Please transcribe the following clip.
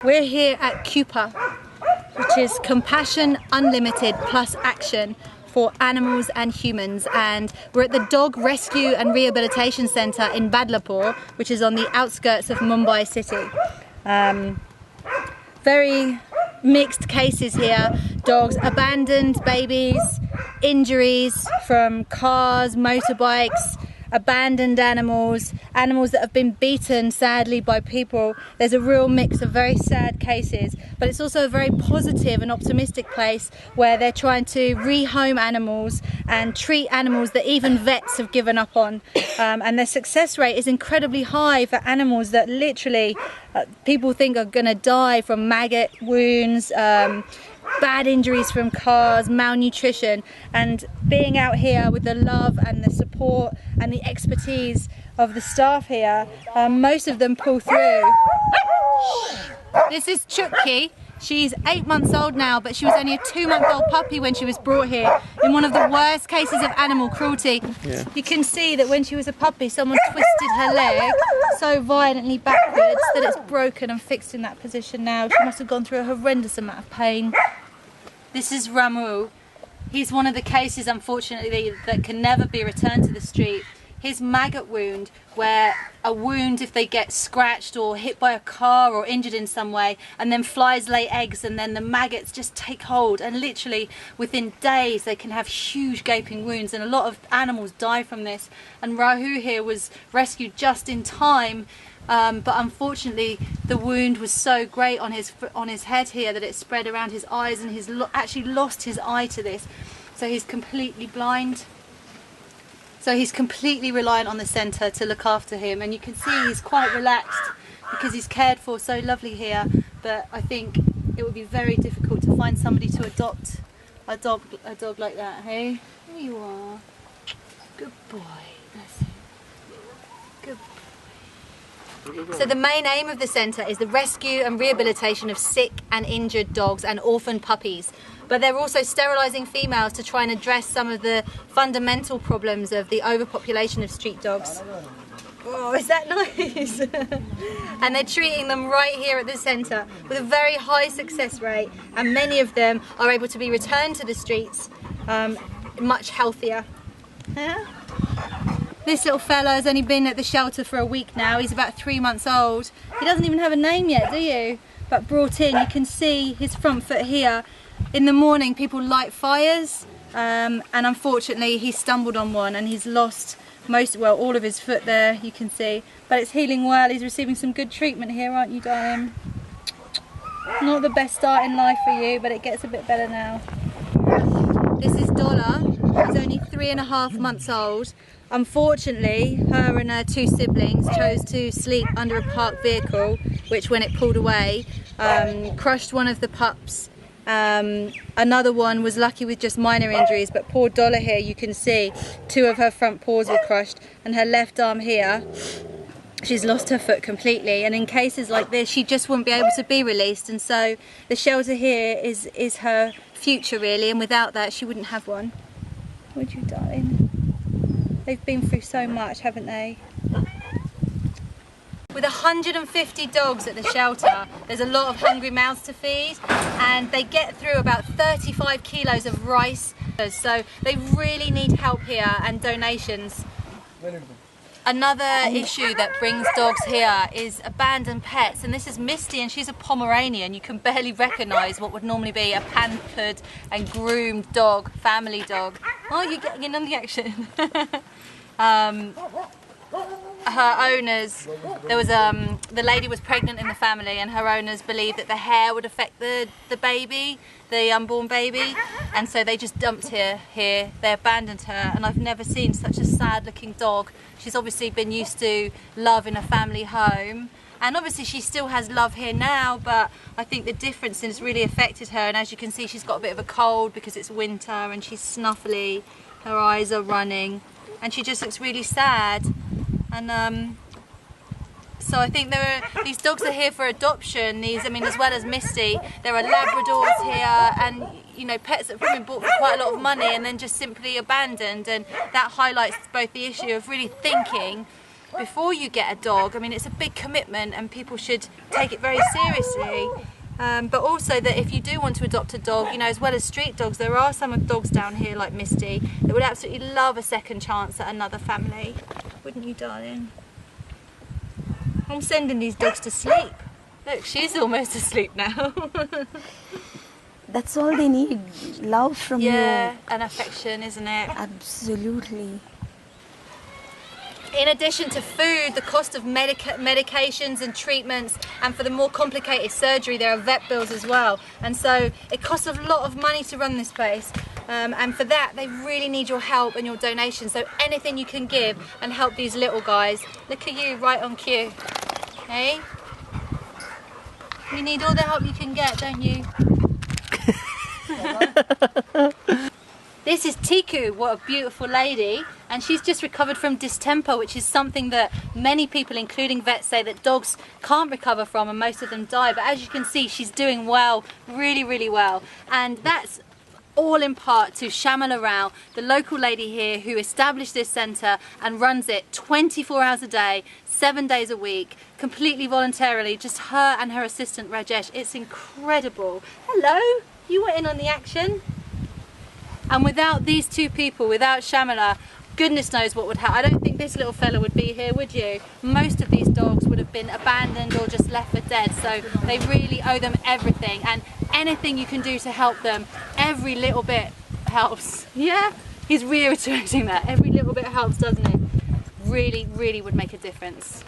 We're here at CUPAAH, which is Compassion Unlimited Plus Action for Animals and Humans, and we're at the Dog Rescue and Rehabilitation Centre in Badlapur, which is on the outskirts of Mumbai city. Very mixed cases here. Dogs, abandoned babies, injuries from cars, motorbikes, abandoned animals, animals that have been beaten sadly by people. There's a real mix of very sad cases, but it's also a very positive and optimistic place where they're trying to rehome animals and treat animals that even vets have given up on. And their success rate is incredibly high for animals that literally people think are going to die from maggot wounds, bad injuries from cars, malnutrition. And being out here with the love and the support and the expertise of the staff here, most of them pull through. This is Chuckie. She's 8 months old now, but she was only a 2-month-old puppy when she was brought here in one of the worst cases of animal cruelty. Yeah. You can see that when she was a puppy, someone twisted her leg so violently backwards that it's broken and fixed in that position now. She must have gone through a horrendous amount of pain. This is Ramu. He's one of the cases, unfortunately, that can never be returned to the street. His maggot wound, where a wound, if they get scratched or hit by a car or injured in some way, and then flies lay eggs and then the maggots just take hold, and literally within days they can have huge gaping wounds, and a lot of animals die from this. And Ramu here was rescued just in time, but unfortunately the wound was so great on his head here that it spread around his eyes, and he's actually lost his eye to this, so he's completely blind. So he's completely reliant on the centre to look after him, and you can see he's quite relaxed because he's cared for so lovely here. But I think it would be very difficult to find somebody to adopt a dog like that. Hey, here you are. Good boy. That's it. Good boy. So the main aim of the centre is the rescue and rehabilitation of sick and injured dogs and orphaned puppies. But they're also sterilising females to try and address some of the fundamental problems of the overpopulation of street dogs. Oh, is that nice? And they're treating them right here at the centre with a very high success rate, and many of them are able to be returned to the streets much healthier. Yeah? This little fella has only been at the shelter for a week now. He's about 3 months old. He doesn't even have a name yet, do you? But brought in, you can see his front foot here. In the morning people light fires, and unfortunately he stumbled on one and he's lost all of his foot there, you can see. But it's healing well. He's receiving some good treatment here, aren't you, darling? Not the best start in life for you, but it gets a bit better now. This is Dollar. She's only 3.5 months old. Unfortunately, her and her 2 siblings chose to sleep under a parked vehicle, which when it pulled away, crushed one of the pups. Another one was lucky with just minor injuries, but poor Dollar here, you can see 2 of her front paws were crushed, and her left arm here, she's lost her foot completely. And in cases like this, she just wouldn't be able to be released, and so the shelter here is her future really, and without that she wouldn't have one. Would you, darling? They've been through so much, haven't they? With 150 dogs at the shelter, there's a lot of hungry mouths to feed, and they get through about 35 kilos of rice, so they really need help here and donations. Another issue that brings dogs here is abandoned pets, and this is Misty, and she's a Pomeranian. You can barely recognise what would normally be a pampered and groomed dog, family dog. Oh, you're getting on the action. Her owners, the lady was pregnant in the family, and her owners believed that the hair would affect the baby, the unborn baby, and so they just dumped her here. They abandoned her, and I've never seen such a sad looking dog. She's obviously been used to love in a family home, and obviously she still has love here now, but I think the difference has really affected her, and as you can see she's got a bit of a cold because it's winter, and she's snuffly, her eyes are running, and she just looks really sad. And so I think these dogs are here for adoption. As well as Misty, there are Labradors here, and you know, pets that have been bought for quite a lot of money and then just simply abandoned, and that highlights both the issue of really thinking before you get a dog. I mean, it's a big commitment and people should take it very seriously. But also that if you do want to adopt a dog, you know, as well as street dogs, there are some dogs down here like Misty that would absolutely love a second chance at another family. Wouldn't you, darling? I'm sending these dogs to sleep. Look, she's almost asleep now. That's all they need, love from you. Yeah, and affection, isn't it? Absolutely. In addition to food, the cost of medications and treatments, and for the more complicated surgery, there are vet bills as well. And so it costs a lot of money to run this place. And for that, they really need your help and your donations. So anything you can give and help these little guys. Look at you, right on cue. Hey? You need all the help you can get, don't you? This is Tiku, what a beautiful lady, and she's just recovered from distemper, which is something that many people, including vets, say that dogs can't recover from, and most of them die. But as you can see, she's doing well, really, really well. And that's all in part to Shamala Rao, the local lady here who established this centre and runs it 24 hours a day, 7 days a week, completely voluntarily, just her and her assistant Rajesh. It's incredible. Hello, you were in on the action. And without these two people, without Shamala, goodness knows what would happen. I don't think this little fella would be here, would you? Most of these dogs would have been abandoned or just left for dead. So they really owe them everything. And anything you can do to help them, every little bit helps. Yeah? He's reiterating that. Every little bit helps, doesn't it? Really, really would make a difference.